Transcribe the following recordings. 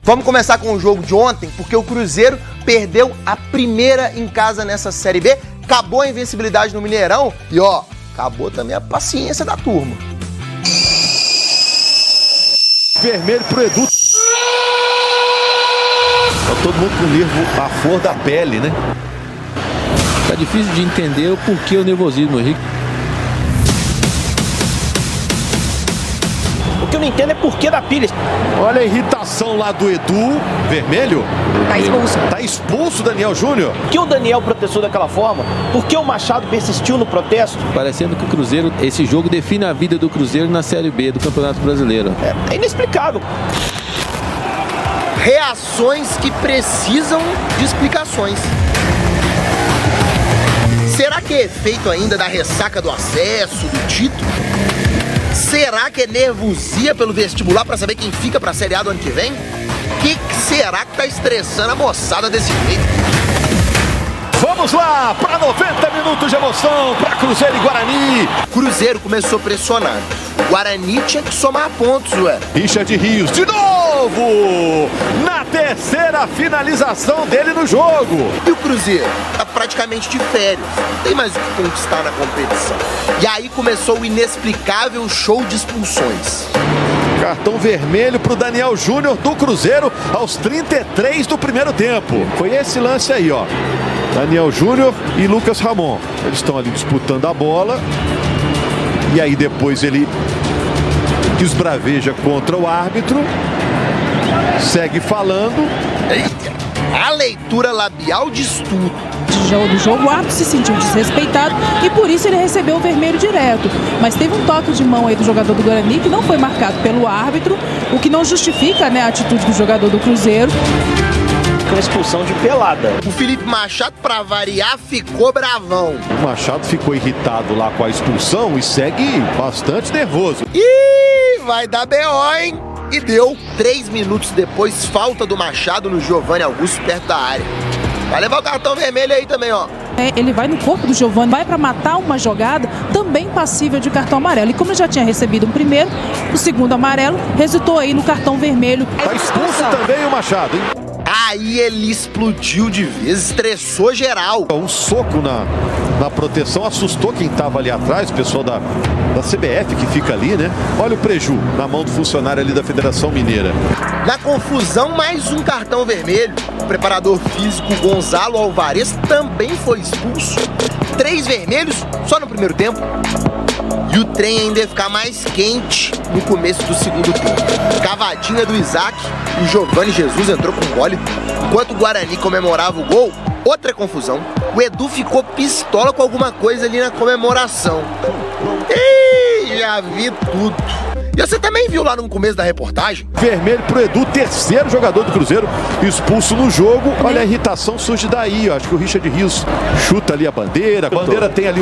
Vamos começar com o jogo de ontem, porque o Cruzeiro perdeu a primeira em casa nessa Série B, acabou a invencibilidade no Mineirão e, acabou também a paciência da turma. Vermelho pro Edu. Tá todo mundo com o nervo à flor da pele, né? Tá difícil de entender o porquê o nervosismo, Henrique. O que eu não entendo é porquê da pilha. Olha a irritação lá do Edu. Vermelho? Tá expulso. Tá expulso o Daniel Júnior. Por que o Daniel protestou daquela forma? Por que o Machado persistiu no protesto? Parecendo que o Cruzeiro, esse jogo define a vida do Cruzeiro na Série B do Campeonato Brasileiro. É inexplicável. Reações que precisam de explicações. Será que é efeito ainda da ressaca do acesso, do título? Será que é nervosia pelo vestibular para saber quem fica para a Série A do ano que vem? O que será que tá estressando a moçada desse jeito? Vamos lá para 90 minutos de emoção para Cruzeiro e Guarani. Cruzeiro começou pressionando. Guarani tinha que somar pontos, ué. Richard Rios de novo! Na terceira finalização dele no jogo. E o Cruzeiro tá praticamente de férias. Não tem mais o que conquistar na competição. E aí começou o inexplicável show de expulsões. Cartão vermelho pro Daniel Júnior do Cruzeiro aos 33 do primeiro tempo. Foi esse lance aí, ó. Daniel Júnior e Lucas Ramon. Eles estão ali disputando a bola. E aí depois ele esbraveja contra o árbitro. Segue falando. Eita, a leitura labial diz tudo. Do jogo, o árbitro se sentiu desrespeitado e por isso ele recebeu o vermelho direto. Mas teve um toque de mão aí do jogador do Guarani que não foi marcado pelo árbitro, o que não justifica, né, a atitude do jogador do Cruzeiro. Uma expulsão de pelada. O Felipe Machado, pra variar, ficou bravão. O Machado ficou irritado lá com a expulsão e segue bastante nervoso. Ih, vai dar B.O., hein? E deu. 3 minutos depois, falta do Machado no Giovanni Augusto perto da área. Vai levar o cartão vermelho aí também, ó. Ele vai no corpo do Giovanni, vai para matar uma jogada também passível de cartão amarelo. E como ele já tinha recebido um primeiro, o segundo amarelo resultou aí no cartão vermelho. Tá expulso também o Machado, hein? Aí ele explodiu de vez, estressou geral. Um soco na proteção assustou quem tava ali atrás, o pessoal da CBF que fica ali, né? Olha o preju na mão do funcionário ali da Federação Mineira. Na confusão, mais um cartão vermelho. O preparador físico Gonzalo Alvarez também foi expulso. 3 vermelhos só no primeiro tempo. E o trem ainda ia ficar mais quente no começo do segundo tempo. Cavadinha do Isaac e o Giovanni Jesus entrou com gole. Enquanto o Guarani comemorava o gol, outra confusão. O Edu ficou pistola com alguma coisa ali na comemoração. Ih, já vi tudo. E você também viu lá no começo da reportagem? Vermelho pro Edu, terceiro jogador do Cruzeiro expulso no jogo. Olha a irritação surge daí, ó. Acho que o Richard Rios chuta ali a bandeira. A bandeira tem ali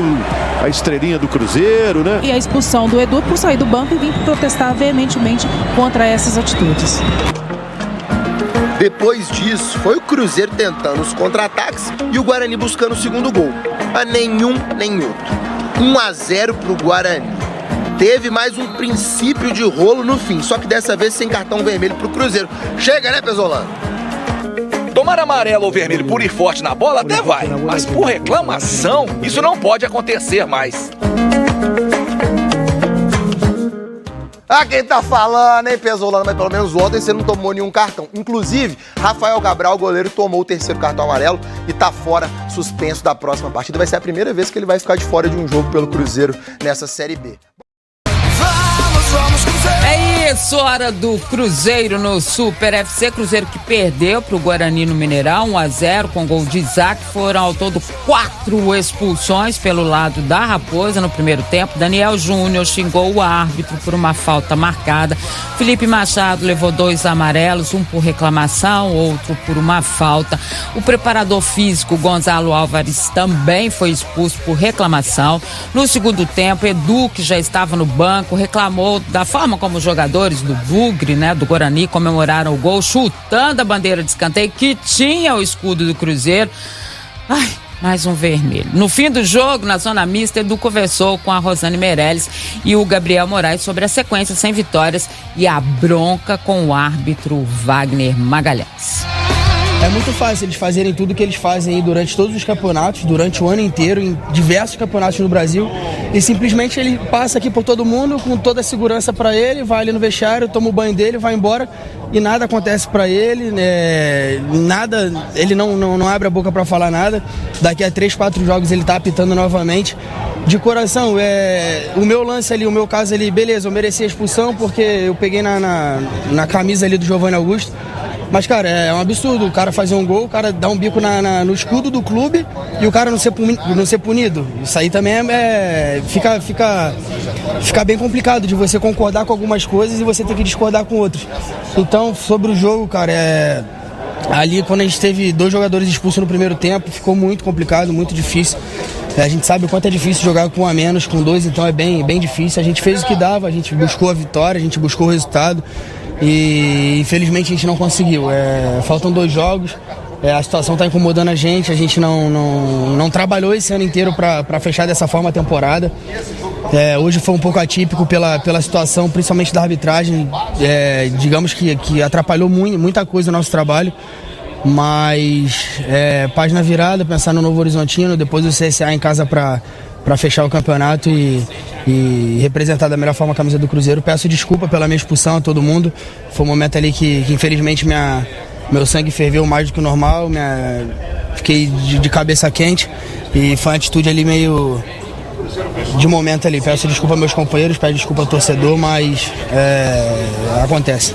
a estrelinha do Cruzeiro, né? E a expulsão do Edu por sair do banco e vir protestar veementemente contra essas atitudes. Depois disso, foi o Cruzeiro tentando os contra-ataques e o Guarani buscando o segundo gol. A nenhum nem outro. 1-0 pro Guarani. Teve mais um princípio de rolo no fim, só que dessa vez sem cartão vermelho pro Cruzeiro. Chega, né, Pesolano? Tomar amarelo ou vermelho por ir forte na bola até vai, mas por reclamação, isso não pode acontecer mais. Ah, quem tá falando, hein, Pesolano? Mas pelo menos ontem você não tomou nenhum cartão. Inclusive, Rafael Cabral, goleiro, tomou o terceiro cartão amarelo e tá fora, suspenso da próxima partida. Vai ser a primeira vez que ele vai ficar de fora de um jogo pelo Cruzeiro nessa Série B. É isso, hora do Cruzeiro no Super FC. Cruzeiro que perdeu pro Guarani no Mineirão, 1-0 com gol de Isaac. Foram ao todo 4 expulsões pelo lado da Raposa no primeiro tempo. Daniel Júnior xingou o árbitro por uma falta marcada. Felipe Machado levou 2 amarelos, um por reclamação, outro por uma falta. O preparador físico Gonzalo Álvares também foi expulso por reclamação. No segundo tempo, Edu, que já estava no banco, reclamou da forma como os jogadores do Bugre, né, do Guarani, comemoraram o gol, chutando a bandeira de escanteio que tinha o escudo do Cruzeiro. Ai, mais um vermelho. No fim do jogo, na zona mista, Edu conversou com a Rosane Meirelles e o Gabriel Moraes sobre a sequência sem vitórias e a bronca com o árbitro Wagner Magalhães. É muito fácil eles fazerem tudo que eles fazem aí durante todos os campeonatos, durante o ano inteiro, em diversos campeonatos no Brasil, e simplesmente ele passa aqui por todo mundo com toda a segurança para ele, vai ali no vestiário, toma o banho dele, vai embora e nada acontece para ele, nada, ele não abre a boca para falar nada. Daqui a 3, 4 jogos ele tá apitando novamente. De coração, o meu lance ali, o meu caso ali, beleza, eu mereci a expulsão porque eu peguei na camisa ali do Giovanni Augusto. Mas, cara, é um absurdo o cara fazer um gol, o cara dar um bico no escudo do clube e o cara não ser punido. Isso aí também fica bem complicado de você concordar com algumas coisas e você ter que discordar com outras. Então, sobre o jogo, cara, ali quando a gente teve 2 jogadores expulsos no primeiro tempo, ficou muito complicado, muito difícil. A gente sabe o quanto é difícil jogar com 1 a menos, com 2, então é bem difícil. A gente fez o que dava, a gente buscou a vitória, a gente buscou o resultado. E infelizmente a gente não conseguiu. Faltam 2 jogos, a situação está incomodando a gente não trabalhou esse ano inteiro para fechar dessa forma a temporada. Hoje foi um pouco atípico pela situação, principalmente da arbitragem, digamos que atrapalhou muita coisa no nosso trabalho. Mas página virada, pensar no Novo Horizontino, depois do CSA em casa para fechar o campeonato e representar da melhor forma a camisa do Cruzeiro. Peço desculpa pela minha expulsão a todo mundo. Foi um momento ali que infelizmente meu sangue ferveu mais do que o normal, fiquei de cabeça quente e foi uma atitude ali meio de momento ali. Peço desculpa aos meus companheiros, peço desculpa ao torcedor, mas acontece.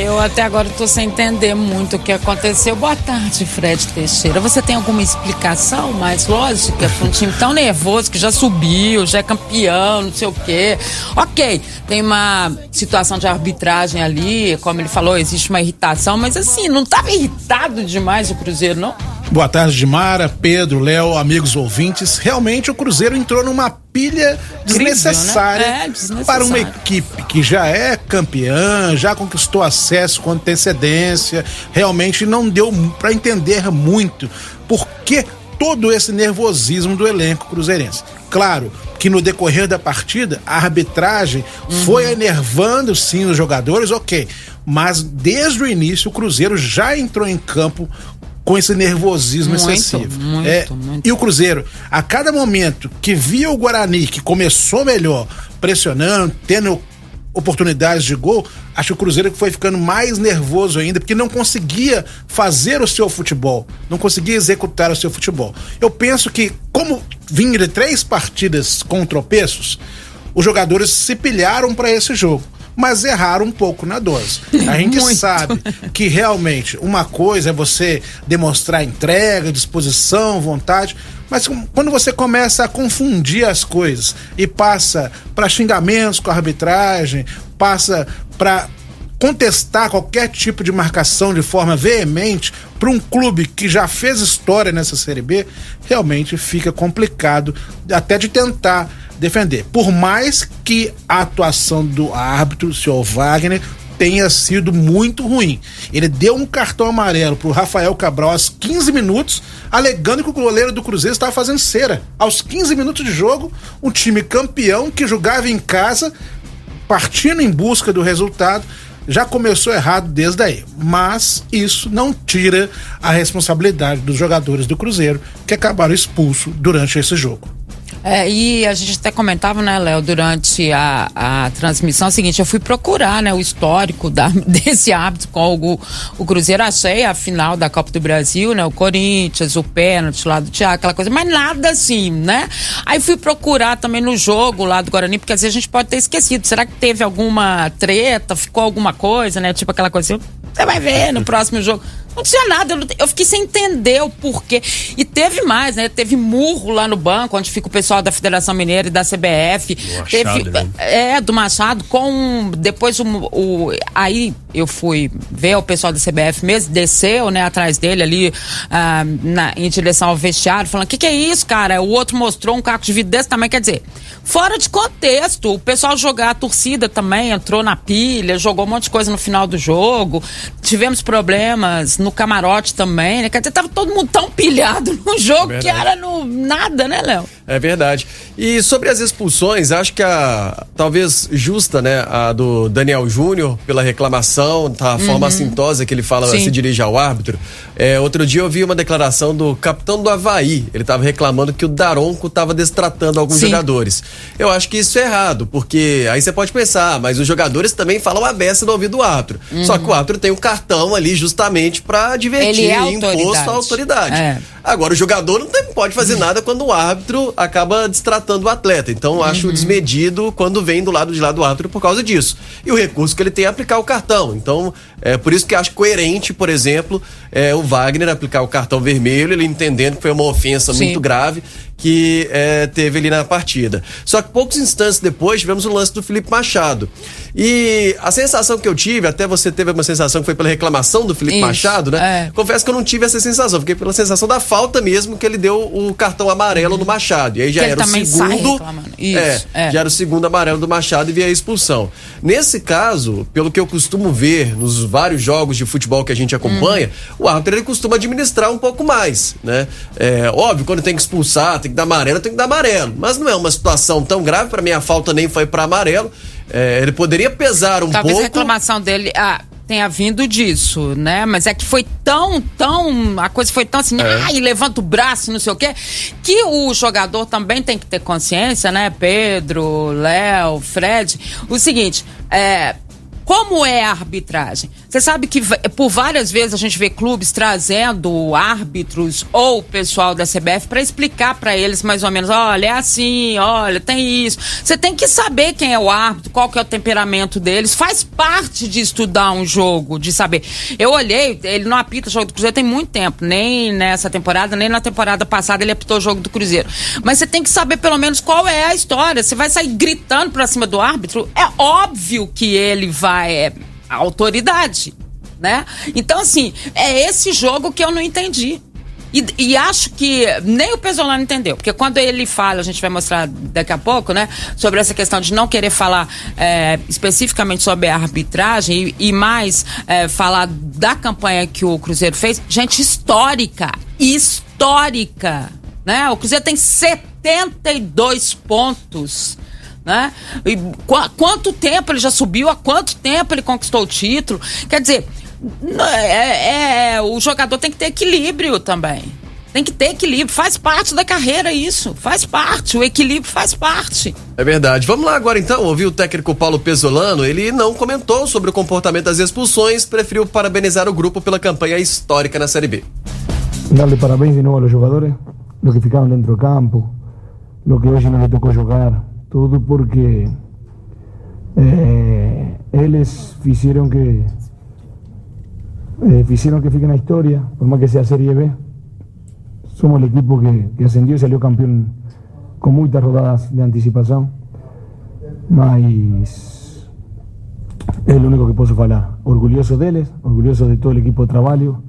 Eu até agora estou sem entender muito o que aconteceu. Boa tarde, Fred Teixeira. Você tem alguma explicação mais lógica para um time tão nervoso que já subiu, já é campeão, não sei o quê? Ok, tem uma situação de arbitragem ali, como ele falou, existe uma irritação, mas assim, não estava irritado demais o Cruzeiro, não? Boa tarde, Dimara, Pedro, Léo, amigos ouvintes. Realmente o Cruzeiro entrou numa pilha desnecessária, né? Para uma equipe que já é campeã, já conquistou acesso com antecedência. Realmente não deu para entender muito por que todo esse nervosismo do elenco cruzeirense. Claro que no decorrer da partida a arbitragem foi enervando sim os jogadores, ok, mas desde o início o Cruzeiro já entrou em campo com esse nervosismo excessivo. Muito. E o Cruzeiro, a cada momento que via o Guarani, que começou melhor, pressionando, tendo oportunidades de gol, acho que o Cruzeiro foi ficando mais nervoso ainda, porque não conseguia fazer o seu futebol, não conseguia executar o seu futebol. Eu penso que, como vinha de 3 partidas com tropeços, os jogadores se pilharam para esse jogo, mas erraram um pouco na dose. A gente sabe que realmente uma coisa é você demonstrar entrega, disposição, vontade, mas quando você começa a confundir as coisas e passa para xingamentos com a arbitragem, passa para contestar qualquer tipo de marcação de forma veemente para um clube que já fez história nessa Série B, realmente fica complicado até de tentar defender. Por mais que a atuação do árbitro, o senhor Wagner, tenha sido muito ruim. Ele deu um cartão amarelo pro Rafael Cabral aos 15 minutos, alegando que o goleiro do Cruzeiro estava fazendo cera. Aos 15 minutos de jogo, um time campeão que jogava em casa, partindo em busca do resultado, já começou errado desde aí. Mas isso não tira a responsabilidade dos jogadores do Cruzeiro que acabaram expulsos durante esse jogo. E a gente até comentava, né, Léo, durante a transmissão, é o seguinte, eu fui procurar, né, o histórico desse árbitro com o Cruzeiro, achei a final da Copa do Brasil, né, o Corinthians, o pênalti lá do Thiago, aquela coisa, mas nada assim, né? Aí fui procurar também no jogo lá do Guarani, porque às vezes a gente pode ter esquecido, será que teve alguma treta, ficou alguma coisa, né, tipo aquela coisa assim, você vai ver no próximo jogo. Não tinha nada, eu fiquei sem entender o porquê. E teve mais, né? Teve murro lá no banco, onde fica o pessoal da Federação Mineira e da CBF. Do Machado, do Machado, com depois aí eu fui ver o pessoal da CBF mesmo, desceu, né, atrás dele ali em direção ao vestiário, falando, que é isso, cara? O outro mostrou um caco de vidro desse tamanho, quer dizer, fora de contexto, o pessoal jogar, a torcida também entrou na pilha, jogou um monte de coisa no final do jogo, tivemos problemas no camarote também, né? Quer dizer, tava todo mundo tão pilhado no jogo que era nada, né, Léo? É verdade. E sobre as expulsões, acho que talvez justa, né, a do Daniel Júnior pela reclamação, a forma assintosa que ele fala, se dirige ao árbitro. Outro dia eu vi uma declaração do capitão do Avaí, ele estava reclamando que o Daronco estava destratando alguns jogadores. Eu acho que isso é errado, porque aí você pode pensar, mas os jogadores também falam a beça no ouvido do árbitro. Só que o árbitro tem um cartão ali justamente para advertir, imposto à autoridade. Agora, o jogador não pode fazer nada quando o árbitro acaba destratando o atleta. Então, eu acho desmedido quando vem do lado de lá do árbitro por causa disso. E o recurso que ele tem é aplicar o cartão. Então, por isso que acho coerente, por exemplo, o Wagner aplicar o cartão vermelho, ele entendendo que foi uma ofensa muito grave que teve ali na partida. Só que poucos instantes depois tivemos o lance do Felipe Machado. E a sensação que eu tive, até você teve uma sensação que foi pela reclamação do Felipe Machado, né? Confesso que eu não tive essa sensação, fiquei pela sensação da falta mesmo que ele deu o cartão amarelo no Machado. E aí já era o segundo. Já era o segundo amarelo do Machado e veio a expulsão. Nesse caso, pelo que eu costumo ver nos vários jogos de futebol que a gente acompanha, o árbitro ele costuma administrar um pouco mais, né? Óbvio, quando tem que expulsar, tem que dar amarelo, mas não é uma situação tão grave. Pra mim a falta nem foi pra amarelo, ele poderia pesar um pouco. Talvez a reclamação dele tenha vindo disso, né? Mas é que foi a coisa foi tão assim, e levanta o braço, não sei o quê, que o jogador também tem que ter consciência, né? Pedro, Léo, Fred, o seguinte, como é a arbitragem? Você sabe que por várias vezes a gente vê clubes trazendo árbitros ou pessoal da CBF para explicar para eles mais ou menos, olha, é assim, olha, tem isso. Você tem que saber quem é o árbitro, qual que é o temperamento deles, faz parte de estudar um jogo, de saber. Eu olhei, ele não apita o jogo do Cruzeiro tem muito tempo, nem nessa temporada, nem na temporada passada ele apitou o jogo do Cruzeiro. Mas você tem que saber pelo menos qual é a história. Você vai sair gritando pra cima do árbitro, é óbvio que ele vai a autoridade, né? Então, assim, é esse jogo que eu não entendi. E acho que nem o Pesolano entendeu, porque quando ele fala, a gente vai mostrar daqui a pouco, né, sobre essa questão de não querer falar especificamente sobre a arbitragem e mais falar da campanha que o Cruzeiro fez, gente, histórica, né? O Cruzeiro tem 72 pontos. Né? E quanto tempo ele já subiu, há quanto tempo ele conquistou o título? Quer dizer, o jogador tem que ter equilíbrio também. Tem que ter equilíbrio, faz parte da carreira isso, faz parte, o equilíbrio faz parte. É verdade. Vamos lá agora então, ouvir o técnico Paulo Pesolano. Ele não comentou sobre o comportamento das expulsões, preferiu parabenizar o grupo pela campanha histórica na Série B. Darle parabéns de novo aos jogadores, los que ficaram dentro do campo, los que hoje não lhe tocou jogar. Tudo porque eles fizeram que fique na história, por mais que seja Série B. Somos o equipo que ascendiu e saiu campeão com muitas rodadas de antecipação. Mas é o único que posso falar. Orgulhoso deles, orgulhoso de todo o equipo de trabalho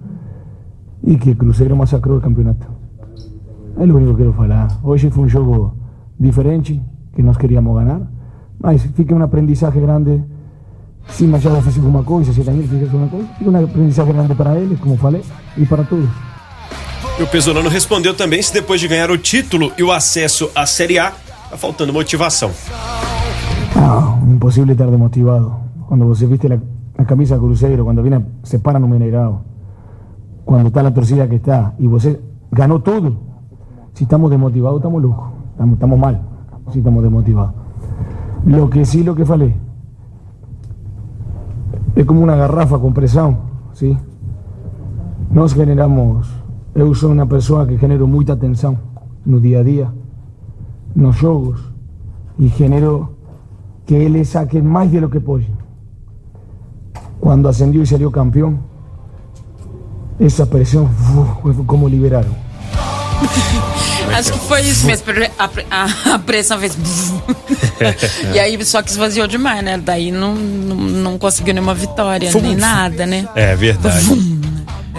e que Cruzeiro massacrou o campeonato. É o único que quero falar. Hoje foi um jogo diferente, que nós queríamos ganhar, mas fica um aprendizagem grande. Se Machado fez alguma coisa, se Daniel fez alguma coisa, fica um aprendizagem grande para eles, como falei, e para todos. E o Pesolano respondeu também se depois de ganhar o título e o acesso à Série A, está faltando motivação. Impossível estar desmotivado. Quando você viste a camisa Cruzeiro, quando se para no Mineirão, quando está a torcida que está, e você ganhou tudo, se estamos desmotivados, estamos loucos, estamos mal. Si estamos desmotivados. Lo que falei, es como una garrafa con presión, ¿sí? Nós generamos, eu sou uma pessoa que genero muita tensão no dia a dia, nos jogos, e genero que eles saquen mais de lo que podem. Quando ascendiu e saiu campeão, essa pressão foi como liberaram. Acho que foi isso mesmo. A pressão fez. E aí só que esvaziou demais, né? Daí não conseguiu nenhuma vitória, nem nada, né? É verdade.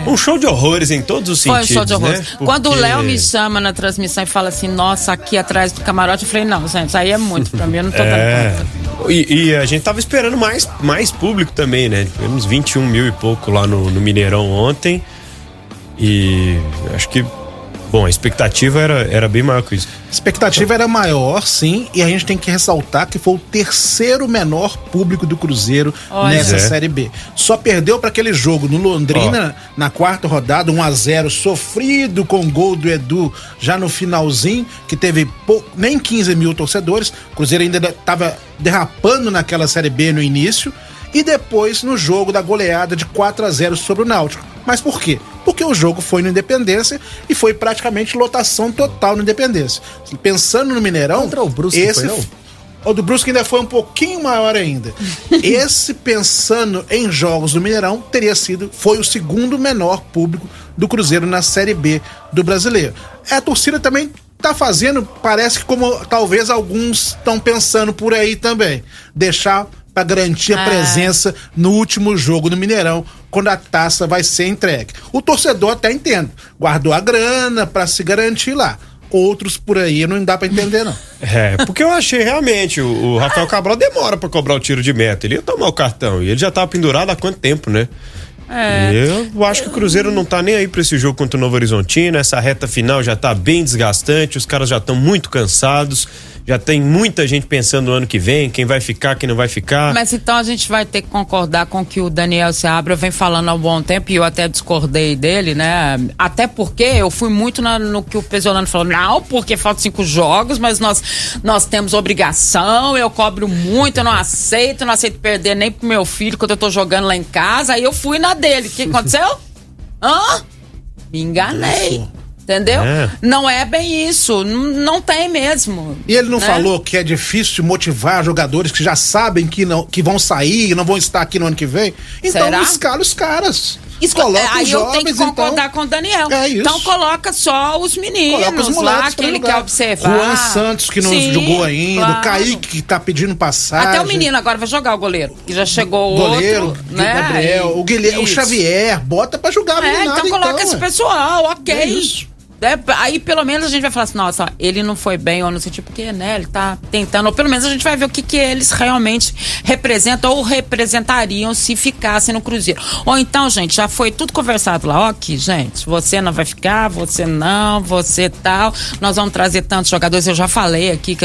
Um show de horrores em todos os sentidos. Foi um show de horrores. Né? Porque... Quando o Léo me chama na transmissão e fala assim, nossa, aqui atrás do camarote, eu falei, não, gente, aí é muito pra mim, eu não tô dando conta. E a gente tava esperando mais público também, né? Tivemos 21 mil e pouco lá no Mineirão ontem. E acho que, bom, a expectativa era bem maior que isso. A expectativa era maior, sim, e a gente tem que ressaltar que foi o terceiro menor público do Cruzeiro nessa Série B. Só perdeu para aquele jogo no Londrina, na quarta rodada, 1-0, sofrido com gol do Edu já no finalzinho, que teve nem 15 mil torcedores. O Cruzeiro ainda estava derrapando naquela Série B no início. E depois no jogo da goleada de 4-0 sobre o Náutico. Mas por quê? Porque o jogo foi no Independência e foi praticamente lotação total no Independência. Pensando no Mineirão, contra o Brusque foi, não? O do Brusque ainda foi um pouquinho maior ainda. Esse, pensando em jogos do Mineirão, foi o segundo menor público do Cruzeiro na Série B do Brasileiro. A torcida também tá fazendo, parece que como talvez alguns estão pensando por aí também, deixar para garantir a presença no último jogo no Mineirão, quando a taça vai ser entregue. O torcedor até entende, guardou a grana para se garantir lá. Outros por aí não dá para entender, não. Porque eu achei realmente, o Rafael Cabral demora para cobrar o tiro de meta. Ele ia tomar o cartão e ele já tava pendurado há quanto tempo, né? Eu acho que o Cruzeiro não tá nem aí pra esse jogo contra o Novo Horizontino. Essa reta final já tá bem desgastante, os caras já estão muito cansados. Já tem muita gente pensando no ano que vem, quem vai ficar, quem não vai ficar. Mas então a gente vai ter que concordar com o que o Daniel Seabra vem falando há um bom tempo, e eu até discordei dele, né? Até porque eu fui muito no que o Pesolano falou, não, porque faltam 5 jogos, mas nós temos obrigação, eu cobro muito, eu não aceito perder nem pro meu filho quando eu tô jogando lá em casa. Aí eu fui na dele. O que aconteceu? Me enganei. Entendeu? Não é bem isso, não tem mesmo. E ele não falou que é difícil motivar jogadores que já sabem que vão sair, não vão estar aqui no ano que vem? Então escala os caras. Coloca os jovens, eu tenho que concordar com o Daniel. Então coloca só os meninos lá que ele quer observar. Juan Santos, que não jogou ainda, o Kaique, que tá pedindo passagem. Até o menino agora vai jogar, o goleiro, que já chegou o goleiro, outro, né? Gabriel, o Guilherme, o Xavier, bota pra jogar. Então coloca esse pessoal, ok. Aí pelo menos a gente vai falar assim, nossa, ele não foi bem, ou não sei, porque, né, ele tá tentando, ou pelo menos a gente vai ver o que eles realmente representam ou representariam se ficassem no Cruzeiro. Ou então, gente, já foi tudo conversado lá, ok, gente, você não vai ficar, você não, você tal, nós vamos trazer tantos jogadores, eu já falei aqui,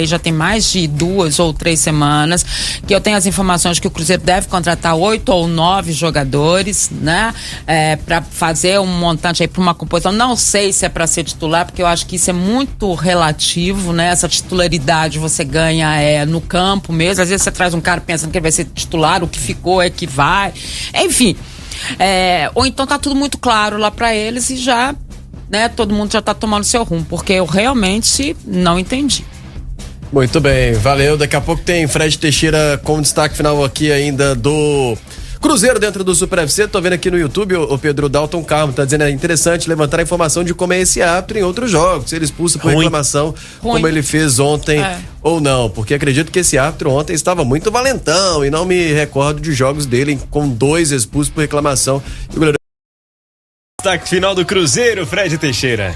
já tem mais de 2 ou 3 semanas, que eu tenho as informações que o Cruzeiro deve contratar 8 ou 9 jogadores, né, pra fazer um montante aí pra uma composição, não sei se é para ser titular, porque eu acho que isso é muito relativo, né? Essa titularidade você ganha no campo mesmo. Às vezes você traz um cara pensando que ele vai ser titular, o que ficou é que vai. Enfim. Ou então tá tudo muito claro lá para eles e já, né? Todo mundo já tá tomando seu rumo, porque eu realmente não entendi. Muito bem, valeu. Daqui a pouco tem Fred Teixeira com destaque final aqui ainda do Cruzeiro dentro do Super FC. Tô vendo aqui no YouTube o Pedro Dalton Carmo tá dizendo, é interessante levantar a informação de como é esse árbitro em outros jogos, se ele expulsa por reclamação, como ele fez ontem ou não, porque acredito que esse árbitro ontem estava muito valentão e não me recordo de jogos dele com 2 expulsos por reclamação. E o goleiro... Destaque final do Cruzeiro, Fred Teixeira.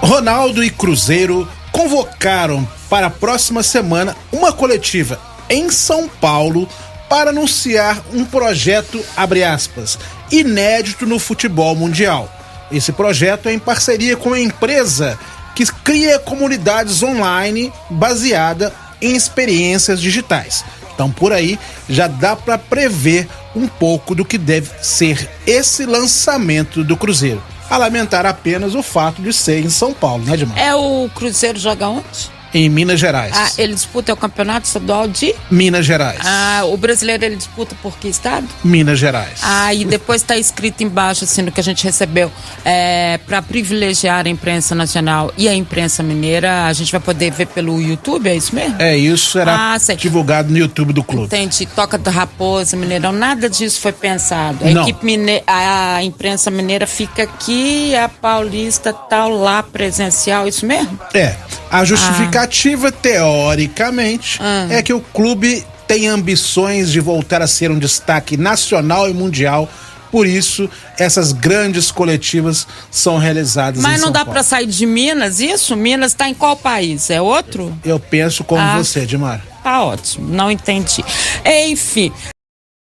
Ronaldo e Cruzeiro convocaram para a próxima semana uma coletiva em São Paulo para anunciar um projeto, abre aspas, inédito no futebol mundial. Esse projeto é em parceria com a empresa que cria comunidades online baseada em experiências digitais. Então, por aí, já dá para prever um pouco do que deve ser esse lançamento do Cruzeiro. A lamentar apenas o fato de ser em São Paulo, né, Edmar? O Cruzeiro joga onde? Em Minas Gerais. Ah, ele disputa o campeonato estadual de? Minas Gerais. Ah, o brasileiro ele disputa por que estado? Minas Gerais. Ah, e depois está escrito embaixo, assim, no que a gente recebeu, para privilegiar a imprensa nacional e a imprensa mineira, a gente vai poder ver pelo YouTube, é isso mesmo? É, isso será divulgado no YouTube do clube. Entendi. Toca da Raposa, Mineirão, nada disso foi pensado. Não. A imprensa mineira fica aqui, a paulista tal lá presencial, isso mesmo? É. A justificativa, teoricamente, é que o clube tem ambições de voltar a ser um destaque nacional e mundial. Por isso, essas grandes coletivas são realizadas em São Paulo. Mas não dá pra sair de Minas, isso? Minas tá em qual país? É outro? Eu penso como você, Dimar. Tá ótimo, não entendi. Enfim...